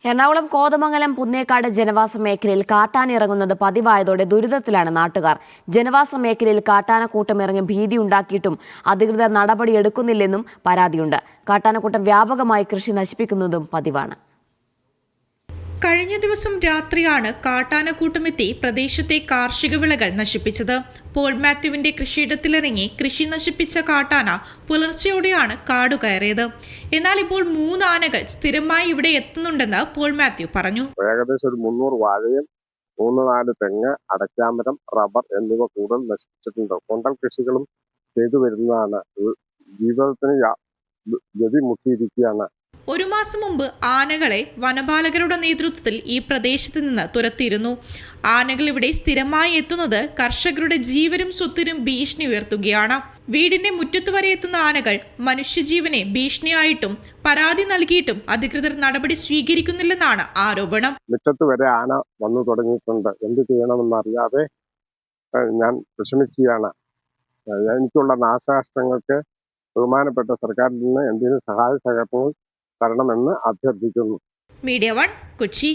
എറണാകുളം കോതമംഗലം പുന്നേക്കാട് ജനവാസ മേഖലയിൽ കാട്ടാന ഇറങ്ങുന്നത് പതിവായതോടെ ദുരിതത്തിലാണ് നാട്ടുകാർ. ജനവാസ മേഖലയിൽ കാട്ടാനക്കൂട്ടം ഇറങ്ങി ഭീതിയുണ്ടാക്കിയിട്ടും അധികൃതർ നടപടിയെടുക്കുന്നില്ലെന്നും പരാതിയുണ്ട്. കാട്ടാനക്കൂട്ടം വ്യാപകമായി കൃഷി നശിപ്പിക്കുന്നതും പതിവാണ്. കഴിഞ്ഞ ദിവസം രാത്രിയാണ് കാട്ടാനക്കൂട്ടമെത്തി പ്രദേശത്തെ കാർഷിക വിളകൾ നശിപ്പിച്ചത്. പോൾ മാത്യുവിന്റെ കൃഷിയിടത്തിലിറങ്ങി കൃഷി നശിപ്പിച്ച കാട്ടാന പുലർച്ചെയോടെയാണ് കാടു കയറിയത്. എന്നാൽ ഇപ്പോൾ 3 ആനകൾ സ്ഥിരമായി ഇവിടെ എത്തുന്നുണ്ടെന്ന് പോൾ മാത്യു പറഞ്ഞു. ഏകദേശം ഒരു 300 വാഴയും 3-4 തെങ്ങ്, അടയ്ക്കാമരം, റബ്ബർ എന്നിവ കൂടുതൽ നശിപ്പിച്ചിട്ടുണ്ട്. കൊണ്ടൽ കൃഷികളും ചെയ്തു വരുന്നതാണ്. ജീവിതത്തിന് ഗതി മുട്ടിയിരിക്കുകയാണ്. 1 മാസം മുമ്പ് ആനകളെ വനപാലകരുടെ നേതൃത്വത്തിൽ ഈ പ്രദേശത്ത് നിന്ന് തുരത്തിയിരുന്നു. ആനകൾ ഇവിടെ സ്ഥിരമായി എത്തുന്നത് കർഷകരുടെ ജീവനും സ്വത്തിനും ഭീഷണി ഉയർത്തുകയാണ്. വീടിന്റെ മുറ്റത്ത് വരെ എത്തുന്ന ആനകൾ മനുഷ്യജീവനെ ഭീഷണിയായിട്ടും പരാതി നൽകിയിട്ടും അധികൃതർ നടപടി സ്വീകരിക്കുന്നില്ലെന്നാണ് ആരോപണം. മുറ്റത്ത് വരെ ആന വന്നു തുടങ്ങിയിട്ടുണ്ട്. എന്ത് ചെയ്യണമെന്നറിയാതെ ഞാൻ വിഷമിക്കുകയാണ്. എനിക്കുള്ള നാശനഷ്ടങ്ങൾക്ക് ബഹുമാനപ്പെട്ട സർക്കാരിൽ നിന്ന് എന്തെങ്കിലും സഹായ സഹകരണങ്ങൾ തരണമെന്ന് അഭ്യർത്ഥിക്കുന്നു. മീഡിയ 1 കൊച്ചി.